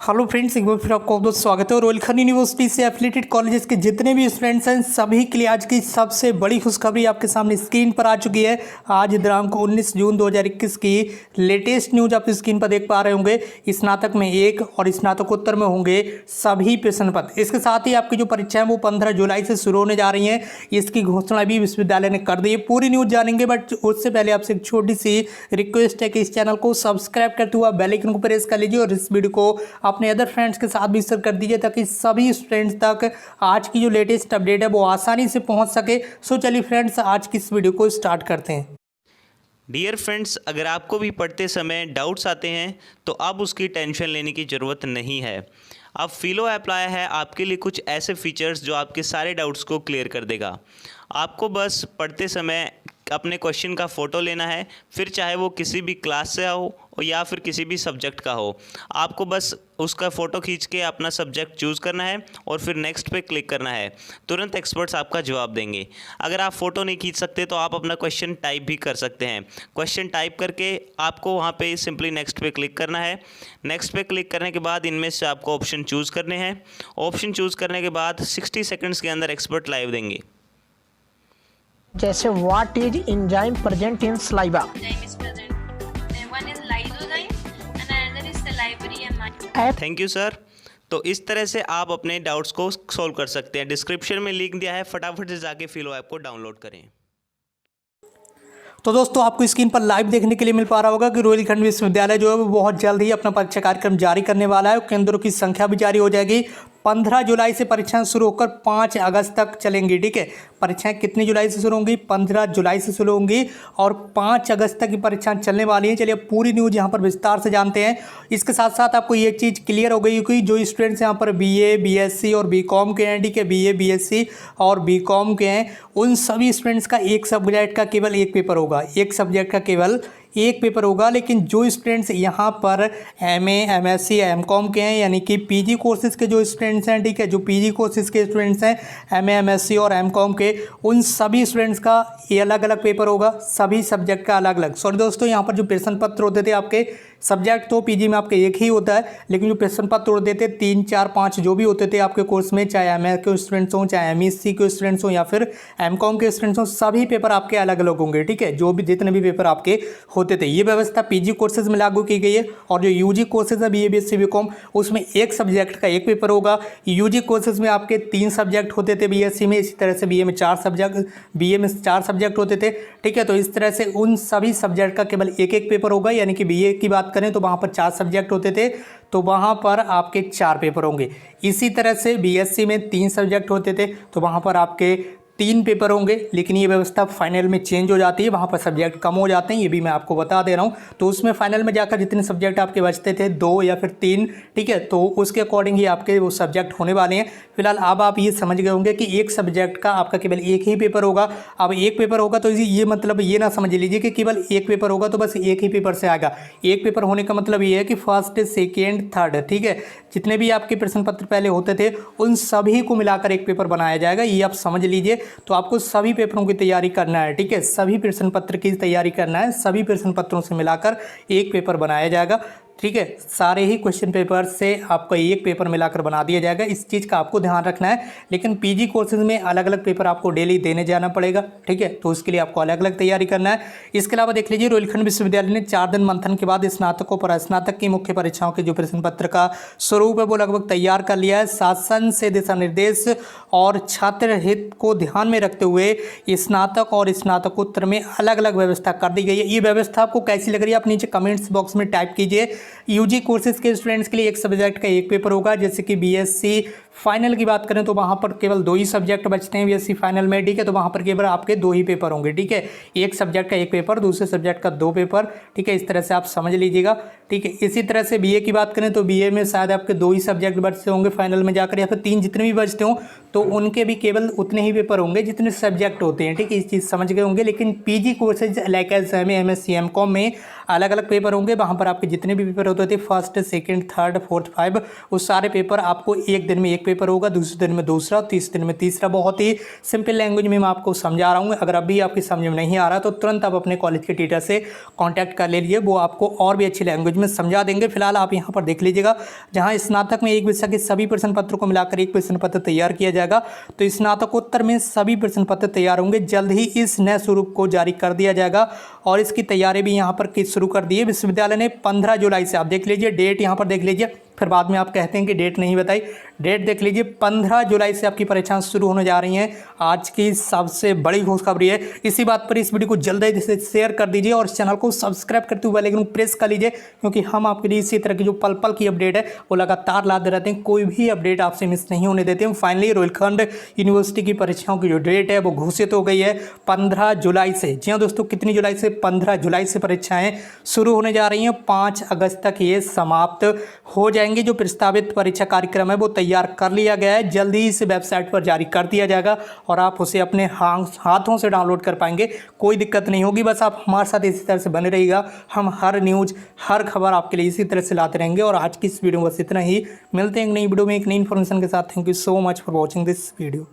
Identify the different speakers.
Speaker 1: Hello friends, एक बार फिर आपको बहुत स्वागत है। और रोहिलखंड यूनिवर्सिटी से एफिलिएटेड कॉलेजेस के जितने भी स्टूडेंट्स हैं सभी के लिए आज की सबसे बड़ी खुशखबरी आपके सामने स्क्रीन पर आ चुकी है। आज दिनांक 19 जून 2021 की लेटेस्ट न्यूज आप स्क्रीन पर देख पा रहे होंगे। स्नातक में 1 और स्नातकोत्तर में होंगे सभी प्रश्न पत्र। इसके साथ ही आपकी जो परीक्षाएं वो 15 जुलाई से शुरू होने जा रही हैं। इसकी घोषणा भी विश्वविद्यालय ने कर दी है। पूरी न्यूज जानेंगे, बट उससे पहले आपसे एक छोटी सी रिक्वेस्ट है कि इस चैनल को सब्सक्राइब करते हुए बेल आइकन को प्रेस कर लीजिए और इस वीडियो को अपने अदर फ्रेंड्स के साथ भी शेयर कर दीजिए ताकि सभी स्टूडेंट्स तक आज की जो लेटेस्ट अपडेट है वो आसानी से पहुंच सके। सो चलिए फ्रेंड्स, आज की इस वीडियो को स्टार्ट करते हैं।
Speaker 2: डियर फ्रेंड्स, अगर आपको भी पढ़ते समय डाउट्स आते हैं तो अब उसकी टेंशन लेने की ज़रूरत नहीं है। अब फिलो ऐप लाया है आपके लिए कुछ ऐसे फीचर्स जो आपके सारे डाउट्स को क्लियर कर देगा। आपको बस पढ़ते समय अपने क्वेश्चन का फ़ोटो लेना है, फिर चाहे वो किसी भी क्लास से हो या फिर किसी भी सब्जेक्ट का हो। आपको बस उसका फ़ोटो खींच के अपना सब्जेक्ट चूज़ करना है और फिर नेक्स्ट पे क्लिक करना है। तुरंत एक्सपर्ट्स आपका जवाब देंगे। अगर आप फ़ोटो नहीं खींच सकते तो आप अपना क्वेश्चन टाइप भी कर सकते हैं। क्वेश्चन टाइप करके आपको वहाँ पे सिंपली नेक्स्ट पे क्लिक करना है। नेक्स्ट पे क्लिक करने के बाद इनमें से आपको ऑप्शन चूज़ करने हैं। ऑप्शन चूज़ करने के बाद 60 सेकेंड्स के अंदर एक्सपर्ट लाइव देंगे।
Speaker 3: जैसे what is enzyme present in saliva?
Speaker 4: Enzyme is present. One is lysozyme and another is salivary amide.
Speaker 2: Thank you sir. तो इस तरह से आप अपने डाउट्स को सॉल्व कर सकते हैं। डिस्क्रिप्शन में लिंक दिया है, फटाफट से जाके फिलो ऐप को डाउनलोड करें।
Speaker 1: तो दोस्तों, आपको स्क्रीन पर लाइव देखने के लिए मिल पा रहा होगा कि रोहिलखंड विश्वविद्यालय जो है वो बहुत जल्द ही अपना परीक्षा कार्यक्रम जारी करने वाला है। केंद्रों की संख्या भी जारी हो जाएगी। 15 जुलाई से परीक्षाएं शुरू होकर 5 अगस्त तक चलेंगी। ठीक है, परीक्षाएं कितनी जुलाई से शुरू होंगी? 15 जुलाई से शुरू होंगी और 5 अगस्त तक की परीक्षाएं चलने वाली हैं। चलिए पूरी न्यूज़ यहाँ पर विस्तार से जानते हैं। इसके साथ साथ आपको ये चीज़ क्लियर हो गई कि जो स्टूडेंट्स यहाँ पर बीए, बीएससी और बीकॉम के हैं, ठीक है, बीए, बीएससी और बीकॉम के हैं, उन सभी स्टूडेंट्स का एक सब्जेक्ट का केवल एक पेपर होगा। एक सब्जेक्ट का केवल एक पेपर होगा। लेकिन जो स्टूडेंट्स यहाँ पर एमए, एमएससी, एमकॉम के हैं, यानी कि पीजी कोर्सेज के जो स्टूडेंट्स हैं, ठीक है, जो पीजी कोर्सेज के स्टूडेंट्स हैं एमए, एमएससी और एमकॉम के, उन सभी स्टूडेंट्स का ये अलग अलग पेपर होगा। सभी सब्जेक्ट का अलग अलग। सॉरी दोस्तों, यहाँ पर जो प्रश्न पत्र होते थे आपके, सब्जेक्ट तो पीजी में आपके एक ही होता है, लेकिन जो प्रश्न पत्र होते थे 3, 4, 5 जो भी होते थे आपके कोर्स में, चाहे एमए के स्टूडेंट्स हों, चाहे एमएससी के स्टूडेंट्स हों या फिर एमकॉम के स्टूडेंट्स हों, सभी पेपर आपके अलग अलग होंगे। ठीक है, जो भी जितने भी पेपर आपके होते थे, ये व्यवस्था पीजी कोर्सेज में लागू की गई है। और जो यूजी कोर्सेज है बीए, बीएससी, बीकॉम, उसमें एक सब्जेक्ट का एक पेपर होगा। यूजी कोर्सेज में आपके 3 सब्जेक्ट होते थे बीएससी में, इसी तरह से बीए में 4 सब्जेक्ट, बीए में 4 सब्जेक्ट होते थे। ठीक है, तो इस तरह से उन सभी सब्जेक्ट का केवल एक एक पेपर होगा। यानी कि बीए की बात करें तो वहाँ पर 4 सब्जेक्ट होते थे, तो वहाँ पर आपके 4 पेपर होंगे। इसी तरह से बीएससी में 3 सब्जेक्ट होते थे, तो वहाँ पर आपके 3 पेपर होंगे। लेकिन ये व्यवस्था फाइनल में चेंज हो जाती है, वहाँ पर सब्जेक्ट कम हो जाते हैं, ये भी मैं आपको बता दे रहा हूँ। तो उसमें फाइनल में जाकर जितने सब्जेक्ट आपके बचते थे, 2 या फिर 3, ठीक है, तो उसके अकॉर्डिंग ही आपके वो सब्जेक्ट होने वाले हैं। फिलहाल अब आप ये समझ गए होंगे कि एक सब्जेक्ट का आपका केवल एक ही पेपर होगा। अब एक पेपर होगा तो ये मतलब ये ना समझ लीजिए कि केवल एक पेपर होगा तो बस एक ही पेपर से आएगा। एक पेपर होने का मतलब ये है कि फर्स्ट, सेकेंड, थर्ड, ठीक है, जितने भी आपके प्रश्न पत्र पहले होते थे उन सभी को मिलाकर एक पेपर बनाया जाएगा। ये आप समझ लीजिए। तो आपको सभी पेपरों की तैयारी करना है। ठीक है, सभी प्रश्न पत्र की तैयारी करना है। सभी प्रश्न पत्रों से मिलाकर एक पेपर बनाया जाएगा। ठीक है, सारे ही क्वेश्चन पेपर से आपको एक पेपर मिलाकर बना दिया जाएगा। इस चीज़ का आपको ध्यान रखना है। लेकिन पीजी कोर्सेज में अलग अलग पेपर आपको डेली देने जाना पड़ेगा। ठीक है, तो उसके लिए आपको अलग अलग तैयारी करना है। इसके अलावा देख लीजिए, रोहिलखंड विश्वविद्यालय ने 4 दिन मंथन के बाद स्नातकों पर स्नातक की मुख्य परीक्षाओं के जो प्रश्न पत्र का स्वरूप है वो लगभग तैयार कर लिया है। शासन से दिशा निर्देश और छात्र हित को ध्यान में रखते हुए स्नातक और स्नातकोत्तर में अलग अलग व्यवस्था कर दी गई है। ये व्यवस्था आपको कैसी लग रही है आप नीचे कमेंट्स बॉक्स में टाइप कीजिए। यूजी कोर्सेज के स्टूडेंट्स के लिए एक सब्जेक्ट का एक पेपर होगा। जैसे कि बीएससी फाइनल की बात करें तो वहाँ पर केवल 2 ही सब्जेक्ट बचते हैं बीएससी फाइनल में। ठीक है, तो वहाँ पर केवल आपके 2 ही पेपर होंगे। ठीक है, एक सब्जेक्ट का एक पेपर, दूसरे सब्जेक्ट का 2 पेपर। ठीक है, इस तरह से आप समझ लीजिएगा। ठीक है, इसी तरह से बीए की बात करें तो बीए में शायद आपके 2 ही सब्जेक्ट बचते होंगे फाइनल में जाकर, या फिर 3 जितने भी बचते हों तो उनके भी केवल उतने ही पेपर होंगे जितने सब्जेक्ट होते हैं। ठीक है, इस चीज़ समझ गए होंगे। लेकिन PG courses like as MA, MSc, MCom में अलग अलग पेपर होंगे। वहाँ पर आपके जितने भी पेपर होते थे फर्स्ट, सेकंड, थर्ड, फोर्थ, 5, उस सारे पेपर आपको एक दिन में एक पेपर होगा, दूसरे दिन में दूसरा, तीसरे दिन में तीसरा। बहुत ही सिंपल लैंग्वेज में मैं आपको समझा रहा हूँ। अगर अभी आपकी समझ में नहीं आ रहा तो तुरंत आप अपने कॉलेज के टीचर से कॉन्टैक्ट कर लीजिए, वो आपको और भी अच्छी लैंग्वेज में समझा देंगे। फिलहाल आप यहाँ पर देख लीजिएगा, जहाँ स्नातक में एक विषय के सभी प्रश्न पत्रों को मिलाकर एक प्रश्न पत्र तैयार किया जाएगा, तो स्नातकोत्तर में सभी प्रश्न पत्र तैयार होंगे। जल्द ही इस नए स्वरूप को जारी कर दिया जाएगा और इसकी तैयारी भी यहाँ पर शुरू कर दी है विश्वविद्यालय ने 15 जुलाई से। आप देख लीजिए डेट, यहाँ पर देख लीजिए, फिर बाद में आप कहते हैं कि डेट नहीं बताई। डेट देख लीजिए, 15 जुलाई से आपकी परीक्षाएं शुरू होने जा रही हैं। आज की सबसे बड़ी खुशखबरी है। इसी बात पर इस वीडियो को जल्दी से शेयर कर दीजिए और चैनल को सब्सक्राइब करते हुए बेल आइकन प्रेस कर लीजिए, क्योंकि हम आपके लिए इसी तरह की जो पल पल की अपडेट है वो लगातार लाते रहते हैं। कोई भी अपडेट आपसे मिस नहीं होने देते हैं। फाइनली रोहिलखंड यूनिवर्सिटी की परीक्षाओं की जो डेट है वो घोषित हो गई है 15 जुलाई से। जी हाँ दोस्तों, कितनी जुलाई से? 15 जुलाई से परीक्षाएं शुरू होने जा रही हैं। 5 अगस्त तक ये समाप्त हो जाएंगे। जो प्रस्तावित परीक्षा कार्यक्रम है वो तैयार कर लिया गया है। जल्दी ही इसे वेबसाइट पर जारी कर दिया जाएगा और आप उसे अपने हाथों से डाउनलोड कर पाएंगे। कोई दिक्कत नहीं होगी। बस आप हमारे साथ इसी तरह से बने रहिएगा। हम हर न्यूज़, हर खबर आपके लिए इसी तरह से लाते रहेंगे। और आज की इस वीडियो में बस इतना ही। मिलते हैं एक नई वीडियो में एक नई इन्फॉर्मेशन के साथ। Thank you so much for watching this video.